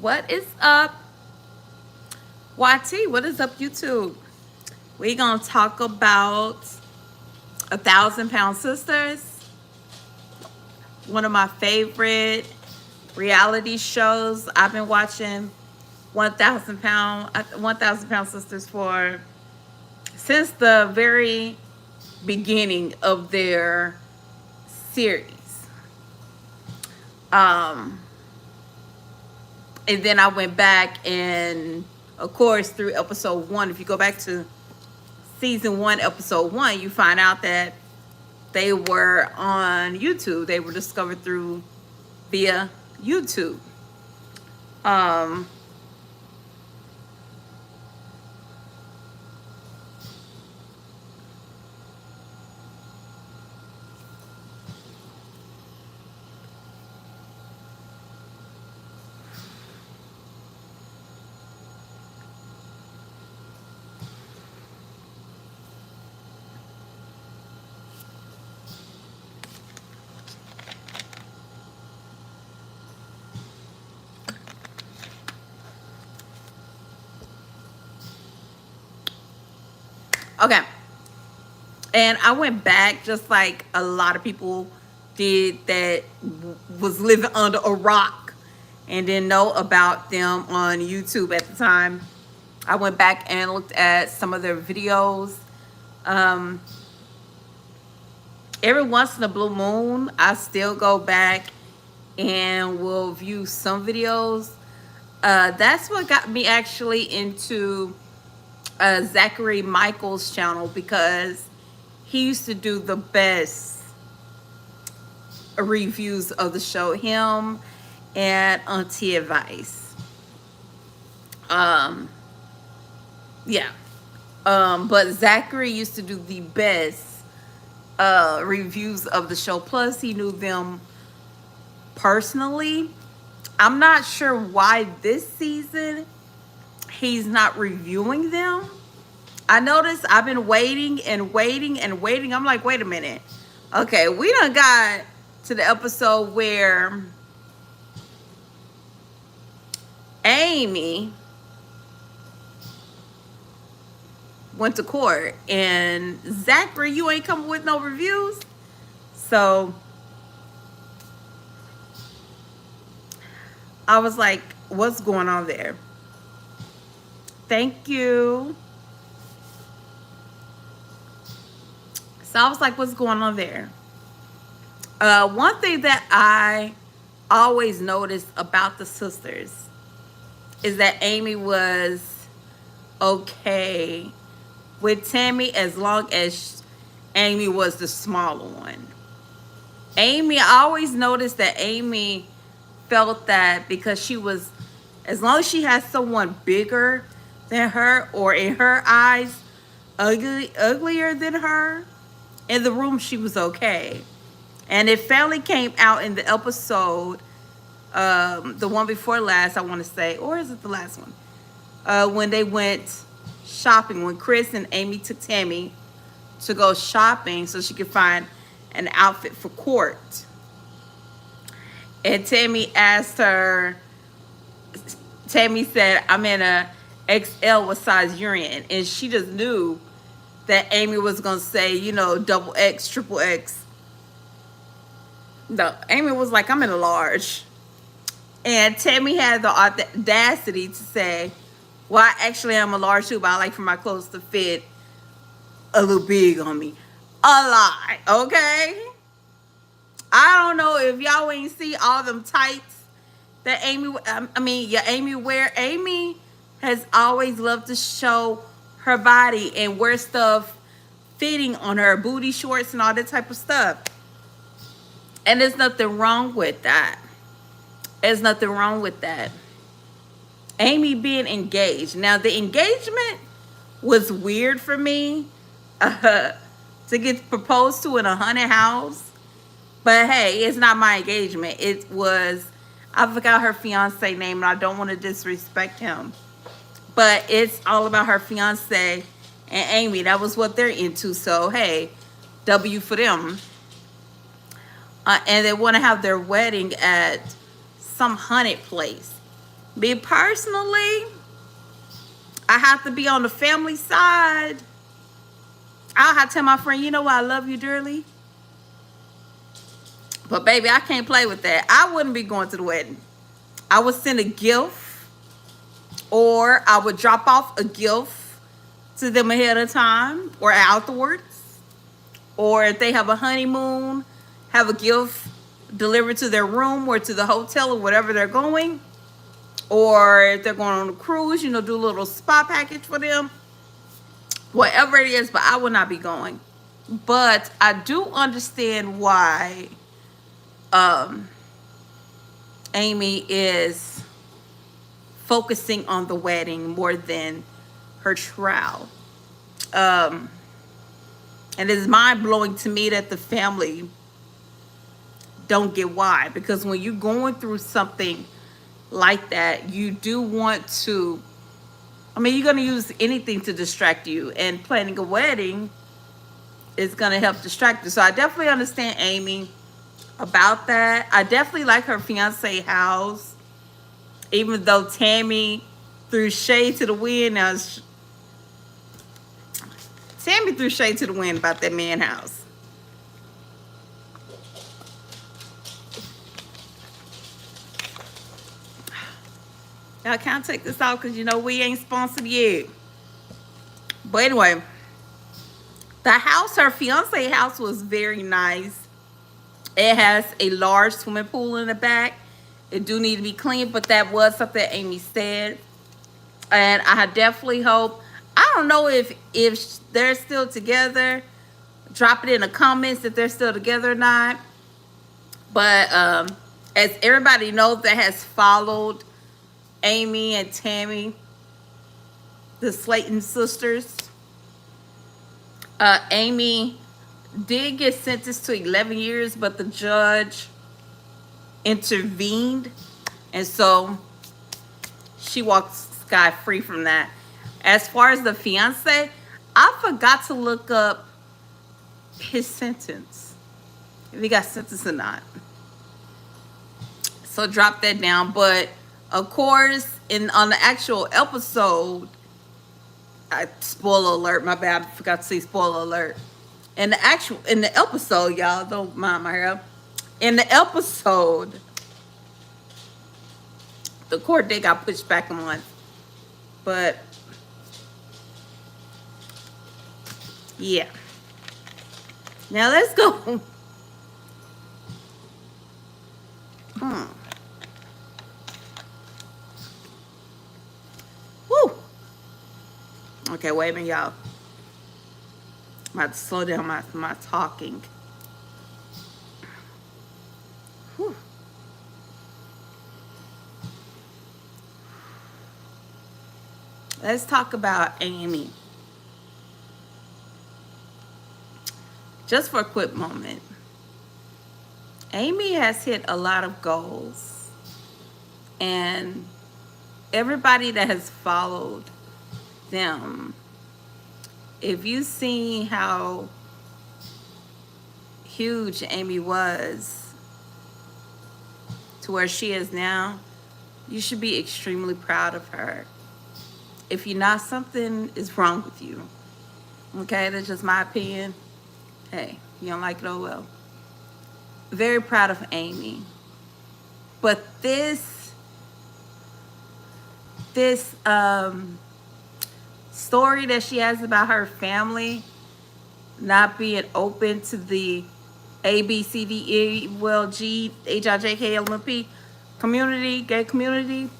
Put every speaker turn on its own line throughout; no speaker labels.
What is up, YT? What is up, YouTube? We gonna talk about A 1,000 Pound Sisters, one of my favorite reality shows. I've been watching 1,000 Pound Sisters for since the very beginning of their series. Um, and then I went back and, of course, through episode 1. If you go back to season 1, episode 1, you find out that they were on YouTube. They were discovered via YouTube. Um, okay. And I went back just like a lot of people did that was living under a rock and didn't know about them on YouTube at the time. I went back and looked at some of their videos. Um, every once in a blue moon, I still go back and will view some videos. That's what got me actually into Zachary Michael's channel, because he used to do the best reviews of the show. Him and Auntie Advice. Um, yeah. But Zachary used to do the best reviews of the show. Plus, he knew them personally. I'm not sure why this season he's not reviewing them. I noticed I've been waiting and waiting and waiting. I'm like, wait a minute. Okay, we done got to the episode where Amy went to court and Zachary, you ain't coming with no reviews. So I was like, what's going on there? Thank you. So I was like, what's going on there? One thing that I always noticed about the sisters is that Amy was okay with Tammy as long as Amy was the smaller one. Amy, I always noticed that Amy felt that because she was, as long as she had someone bigger than her, or in her eyes, uglier than her, in the room, she was okay. And it finally came out in the episode, the one before last, I want to say, or is it the last one? When they went shopping, when Chris and Amy took Tammy to go shopping so she could find an outfit for court. And Tammy said, I'm in a XL, what size you're in? And she just knew that Amy was going to say, double X, triple X. No, Amy was like, I'm in a large. And Tammy had the audacity to say, well, I actually am a large too, but I like for my clothes to fit a little big on me. A lie, okay? I don't know if y'all ain't see all them tights that Amy wear. Amy has always loved to show her body and wear stuff fitting on her, booty shorts and all that type of stuff. And there's nothing wrong with that. There's nothing wrong with that. Amy being engaged. Now, the engagement was weird for me, to get proposed to in a haunted house. But hey, it's not my engagement. It was, I forgot her fiance name, and I don't want to disrespect him. But it's all about her fiance and Amy. That was what they're into. So hey, W for them. And they want to have their wedding at some haunted place. Me personally, I have to be on the family side. I'll have to tell my friend, you know what, I love you dearly. But baby, I can't play with that. I wouldn't be going to the wedding. I would send a gift, or I would drop off a gift to them ahead of time or afterwards. Or if they have a honeymoon, have a gift delivered to their room or to the hotel or whatever they're going. Or if they're going on a cruise, you know, do a little spa package for them. Whatever it is, but I will not be going. But I do understand why Amy is focusing on the wedding more than her trial. And it's mind-blowing to me that the family don't get why. Because when you're going through something like that, you do want to, I mean, you're going to use anything to distract you. And planning a wedding is going to help distract you. So I definitely understand Amy about that. I definitely like her fiance house. Even though Tammy threw shade to the wind. Now, Tammy threw shade to the wind about that man house. I can't take this out because, you know, we ain't sponsored yet. But anyway, the house, her fiance house, was very nice. It has a large swimming pool in the back. It do need to be cleaned, but that was something Amy said. And I definitely hope, I don't know if they're still together. Drop it in the comments if they're still together or not. But as everybody knows that has followed Amy and Tammy, the Slayton sisters, Amy did get sentenced to 11 years, but the judge intervened, and so she walked scot-free from that. As far as the fiance, I forgot to look up his sentence, if he got sentenced or not. So drop that down. But of course, on the actual episode, spoiler alert, my bad, I forgot to say spoiler alert. In the episode, y'all, don't mind my hair. In the episode, the court date got pushed back a month. But yeah. Now let's go. Woo. Okay, wait a minute, y'all. I'm about to slow down my talking. Whew. Let's talk about Amy. Just for a quick moment. Amy has hit a lot of goals. And everybody that has followed them, if you've seen how huge Amy was to where she is now, you should be extremely proud of her. If you're not, something is wrong with you. Okay, that's just my opinion. Hey, you don't like it, oh well. Very proud of Amy. But this story that she has about her family not being open to the A, B, C, D, E, well, G, H, I, J, K, L, M, P community, gay community,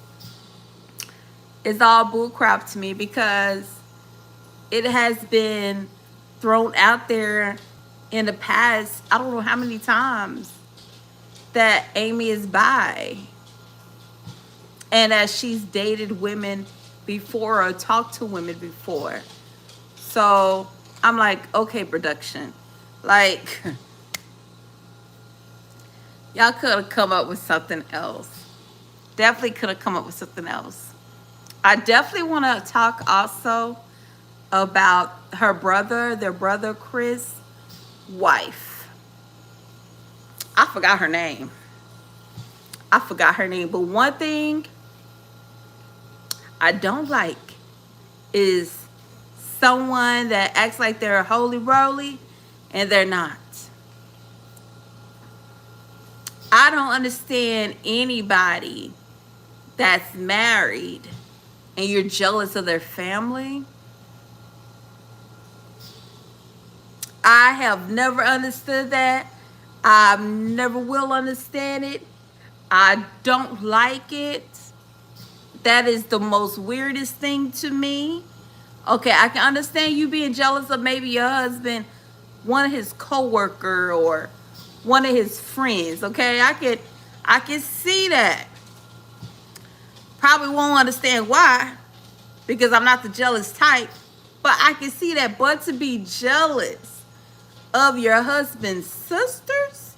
is all bullcrap to me, because it has been thrown out there in the past, I don't know how many times, that Amy is bi and that she's dated women before or talked to women before. So I'm like, okay, production, like, y'all could have come up with something else. Definitely could have come up with something else. I definitely want to talk also about her brother, their brother Chris' wife. I forgot her name. But one thing I don't like is someone that acts like they're holy roly and they're not. I don't understand anybody that's married and you're jealous of their family. I have never understood that. I never will understand it. I don't like it. That is the most weirdest thing to me. Okay, I can understand you being jealous of maybe your husband, one of his coworker or one of his friends. Okay, I can see that. Probably won't understand why, because I'm not the jealous type. But I can see that. But to be jealous of your husband's sisters,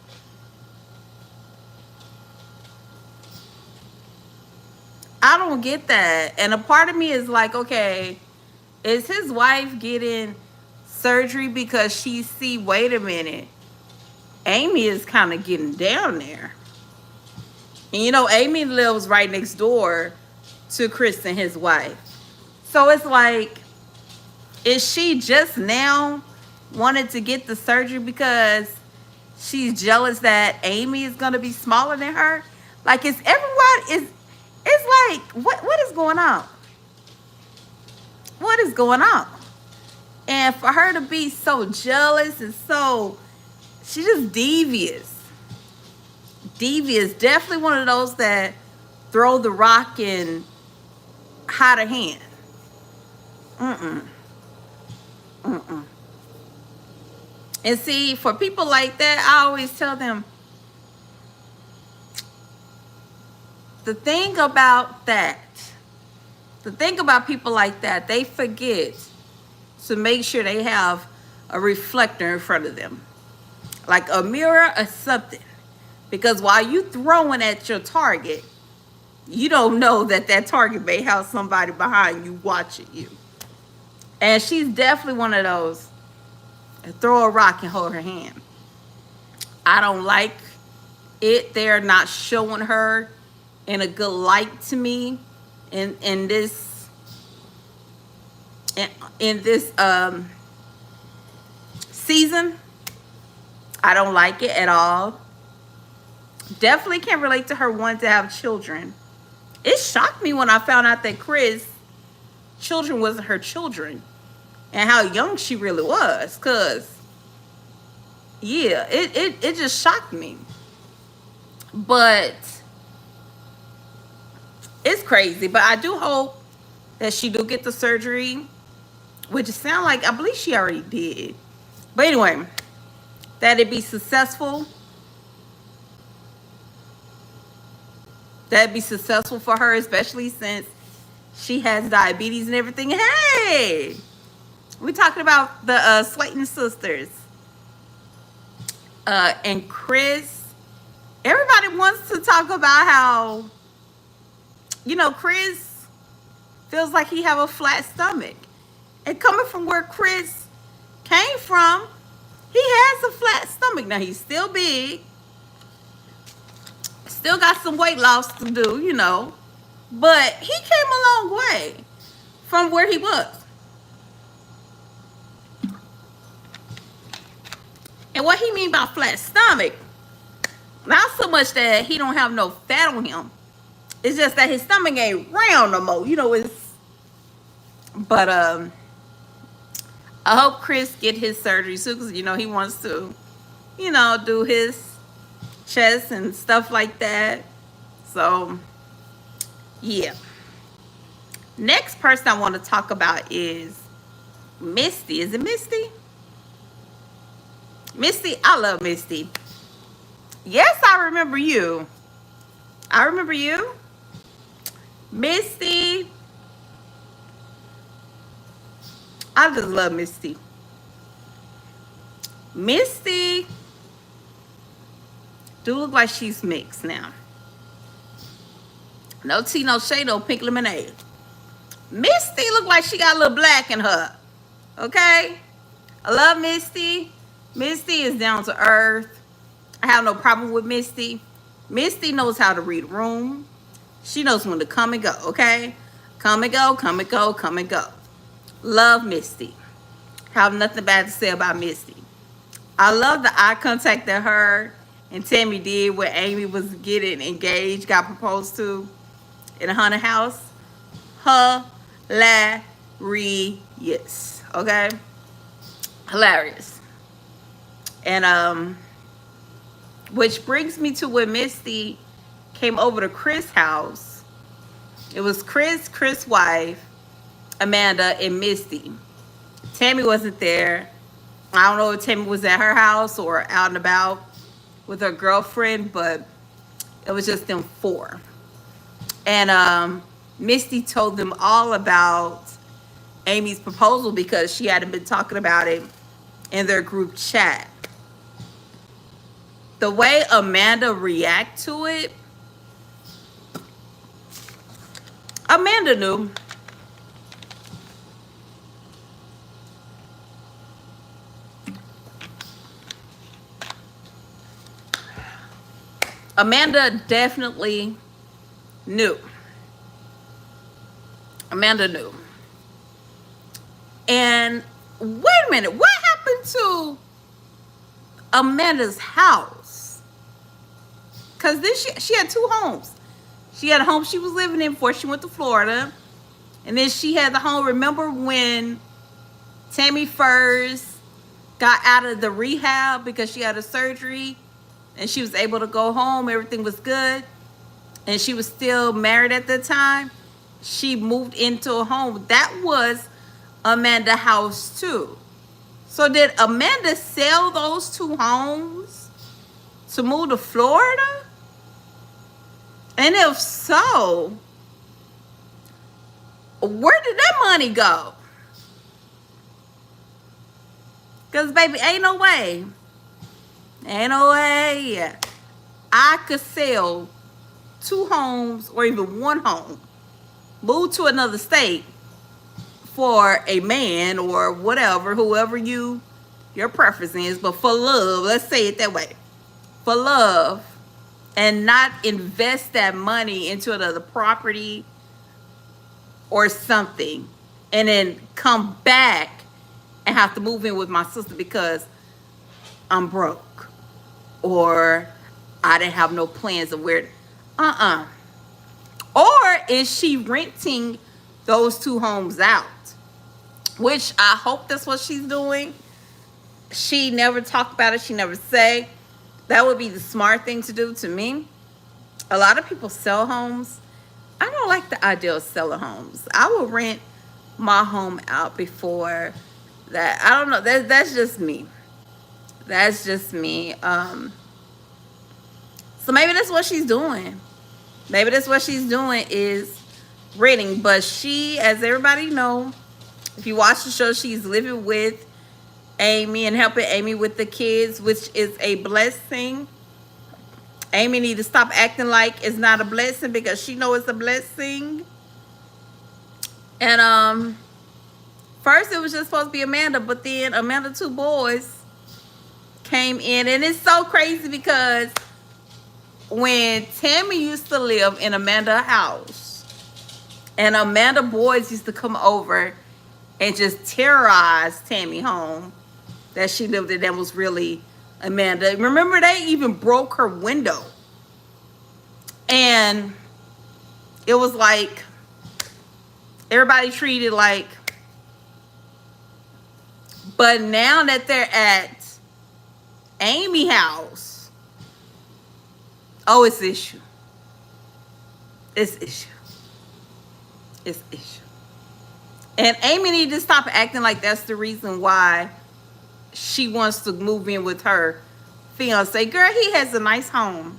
I don't get that. And a part of me is like, okay, is his wife getting surgery because she see, wait a minute, Amy is kind of getting down there. And you know, Amy lives right next door to Chris and his wife. So it's like, is she just now wanted to get the surgery because she's jealous that Amy is gonna be smaller than her? Like, is everyone is it's like what is going on? What is going on? And for her to be so jealous and so, she's just devious. Devious. Definitely one of those that throw the rock and hide her hand. Mm-mm. Mm-mm. And see, for people like that, I always tell them, the thing about that, the thing about people like that, they forget to make sure they have a reflector in front of them, like a mirror or something. Because while you throwing at your target, you don't know that that target may have somebody behind you watching you. And she's definitely one of those that throw a rock and hold her hand. I don't like it. They're not showing her in a good light to me in this season. I don't like it at all. Definitely can't relate to her wanting to have children. It shocked me when I found out that Chris' children wasn't her children and how young she really was. Cause yeah, it just shocked me. But it's crazy. But I do hope that she do get the surgery, which it sound like, I believe she already did. But anyway, that it be successful. That'd be successful for her, especially since she has diabetes and everything. Hey, we talking about the Slayton sisters and Chris. Everybody wants to talk about how, you know, Chris feels like he have a flat stomach. And coming from where Chris came from, he has a flat stomach. Now, he's still big. Still got some weight loss to do, you know. But he came a long way from where he was. And what he mean by flat stomach, not so much that he don't have no fat on him. It's just that his stomach ain't round no more. You know, it's... But I hope Chris get his surgery soon, because, you know, he wants to, you know, do his chest and stuff like that. So, yeah. Next person I want to talk about is Misty. Is it Misty? Misty, I love Misty. Yes, I remember you. I remember you. Misty. I just love Misty. Misty do look like she's mixed now. No tea, no shade, no pink lemonade. Misty look like she got a little black in her. Okay? I love Misty. Misty is down to earth. I have no problem with Misty. Misty knows how to read a room. She knows when to come and go, okay? Come and go, come and go, come and go. Love Misty. Have nothing bad to say about Misty. I love the eye contact that her and Tammy did when Amy was getting engaged, got proposed to in a haunted house. Hilarious. Okay? Hilarious. And which brings me to when Misty came over to Chris' house. It was Chris' wife, Amanda, and Misty. Tammy wasn't there. I don't know if Tammy was at her house or out and about with her girlfriend, but it was just them four. And Misty told them all about Amy's proposal because she hadn't been talking about it in their group chat. The way Amanda reacted to it, Amanda knew. Amanda definitely knew. Amanda knew. And wait a minute, what happened to Amanda's house? Because then she had two homes. She had a home she was living in before she went to Florida. And then she had the home. Remember when Tammy first got out of the rehab because she had a surgery and she was able to go home, everything was good, and she was still married at the time? She moved into a home. That was Amanda's house too. So did Amanda sell those two homes to move to Florida? And if so, where did that money go? Because, baby, ain't no way I could sell two homes or even one home, move to another state for a man or whatever, whoever your preference is, but for love, let's say it that way, for love, and not invest that money into another property or something, and then come back and have to move in with my sister because I'm broke or I didn't have no plans of where. Or is she renting those two homes out? Which I hope that's what she's doing. She never talked about it. She never said. That would be the smart thing to do to me. A lot of people sell homes. I don't like the idea of selling homes. I will rent my home out before that. I don't know. That's just me. That's just me. So maybe that's what she's doing. Maybe that's what she's doing is renting. But she, as everybody know, if you watch the show, she's living with Amy and helping Amy with the kids, which is a blessing. Amy need to stop acting like it's not a blessing because she knows it's a blessing. And first it was just supposed to be Amanda, but then Amanda two boys came in, and it's so crazy because when Tammy used to live in Amanda's house, and Amanda boys used to come over and just terrorize Tammy home that she lived in, that was really Amanda. Remember, they even broke her window. And it was like, everybody treated like, but now that they're at Amy house, oh, it's issue. It's issue. It's issue. And Amy needs to stop acting like that's the reason why she wants to move in with her fiance. Girl, he has a nice home.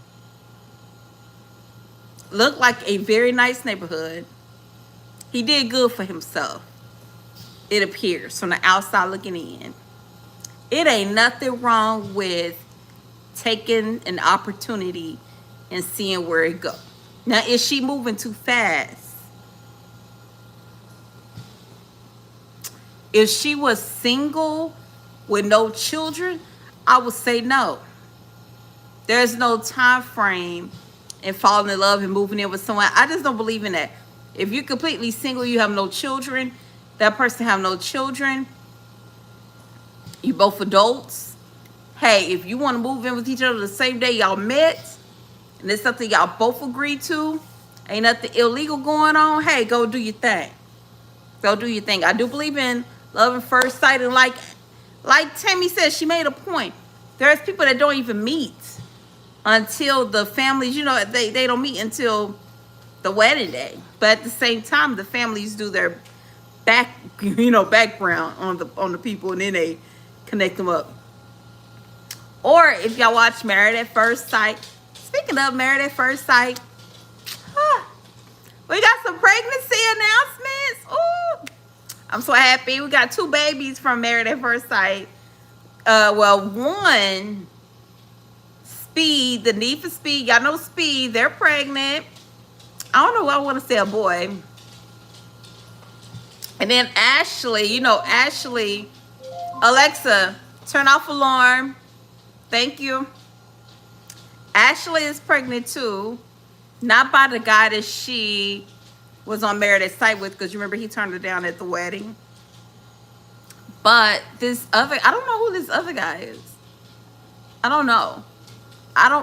Looked like a very nice neighborhood. He did good for himself, it appears, from the outside looking in. It ain't nothing wrong with taking an opportunity and seeing where it goes. Now, is she moving too fast? If she was single with no children, I would say no. There's no time frame in falling in love and moving in with someone. I just don't believe in that. If you're completely single, you have no children, that person have no children, you both adults. Hey, if you want to move in with each other the same day y'all met, and it's something y'all both agreed to, ain't nothing illegal going on, hey, go do your thing. Go do your thing. I do believe in love at first sight, and like Tammy said, she made a point. There's people that don't even meet until the families, they don't meet until the wedding day. But at the same time, the families do their background on the people, and then they connect them up. Or if y'all watch Married at First Sight, speaking of Married at First Sight, we got some pregnancy announcements. Ooh, I'm so happy. We got 2 babies from Married at First Sight. One, Speed, the Need for Speed. Y'all know Speed. They're pregnant. I don't know why I want to say a boy. And then Ashley, Ashley, Alexa, turn off alarm. Thank you. Ashley is pregnant too. Not by the guy that she was on Married at Sight with, because you remember he turned her down at the wedding. But I don't know who this other guy is. I don't know.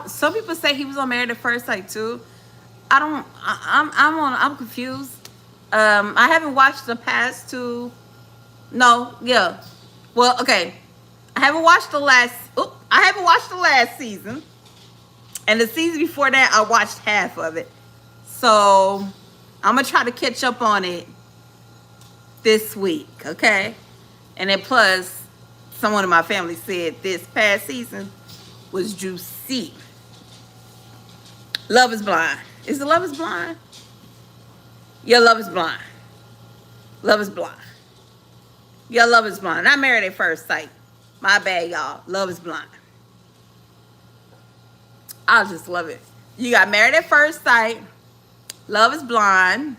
Some people say he was on Married at First Sight too. I'm confused. I haven't watched the past 2. No, yeah. Well, okay. I haven't watched the last season. And the season before that, I watched half of it. So I'm going to try to catch up on it this week, okay? And then plus, someone in my family said this past season was juicy. Love is Blind. Is it Love is Blind? Yeah, Love is Blind. Love is Blind. Yeah, Love is Blind. Not Married at First Sight. My bad, y'all. Love is Blind. I just love it. You got Married at First Sight. Love is Blind.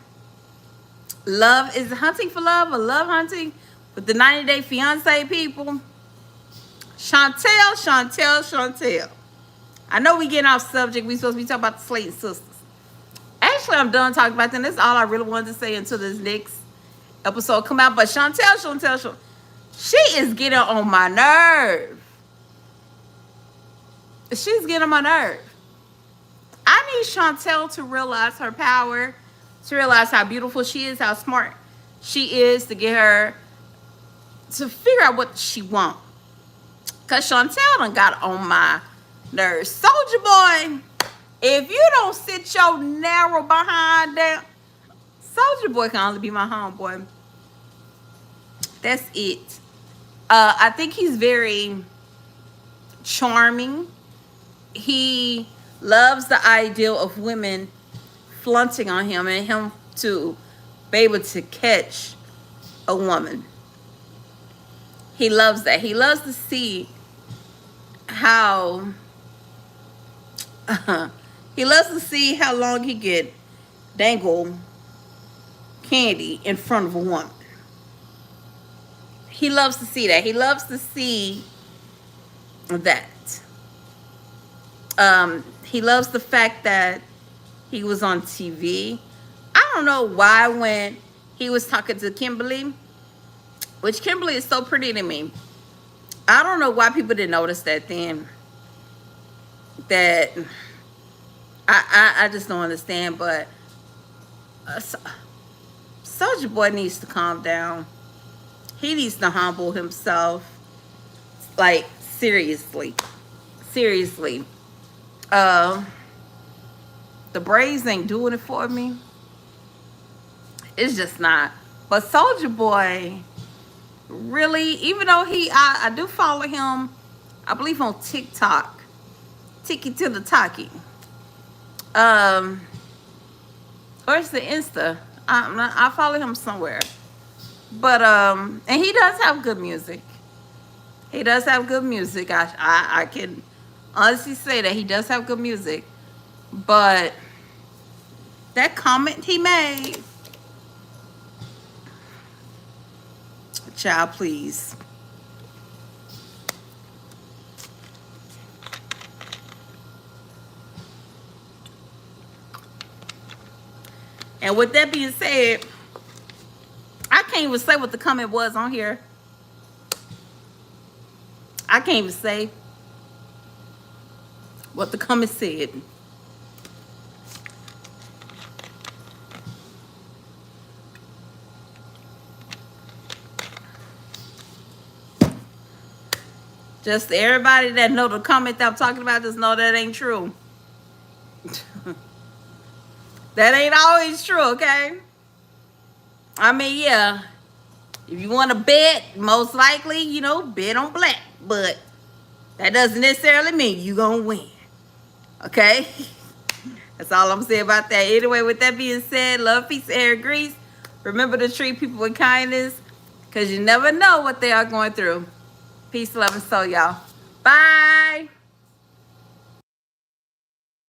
Love is Hunting for Love, or Love Hunting with the 90 Day Fiance people. Chantel. I know we getting off subject. We supposed to be talking about the Slayton sisters. Actually, I'm done talking about them. That's all I really wanted to say until this next episode come out. But Chantel, she is getting on my nerve. She's getting on my nerve. I need Chantel to realize her power, to realize how beautiful she is, how smart she is, to get her to figure out what she wants. Because Chantel done got on my nerves. Soldier Boy, if you don't sit your narrow behind down, Soldier Boy can only be my homeboy. That's it. I think he's very charming. He loves the ideal of women flaunting on him, and him to be able to catch a woman. He loves that. He loves to see how he loves to see how long he could dangle candy in front of a woman. He loves to see that. He loves to see that. He loves the fact that he was on TV. I don't know why when he was talking to Kimberly, which Kimberly is so pretty to me. I don't know why people didn't notice that then. That I just don't understand. But Soulja Boy needs to calm down. He needs to humble himself. Like, seriously. Seriously. The braids ain't doing it for me. It's just not. But Soulja Boy, really, even though I do follow him, I believe on TikTok. Tiki to the Taki. Or it's the Insta. I follow him somewhere. But, and he does have good music. He does have good music. I can honestly say that he does have good music. But that comment he made, child, please. And with that being said, I can't even say what the comment was on here. I can't even say what the comment said. Just everybody that know the comment that I'm talking about, just know that ain't true. That ain't always true, okay? I mean, yeah. If you want to bet, most likely, you know, bet on black. But that doesn't necessarily mean you gonna win. Okay? That's all I'm saying about that. Anyway, with that being said, love, peace, air, grease. Remember to treat people with kindness, because you never know what they are going through. Peace, love, and soul, y'all. Bye.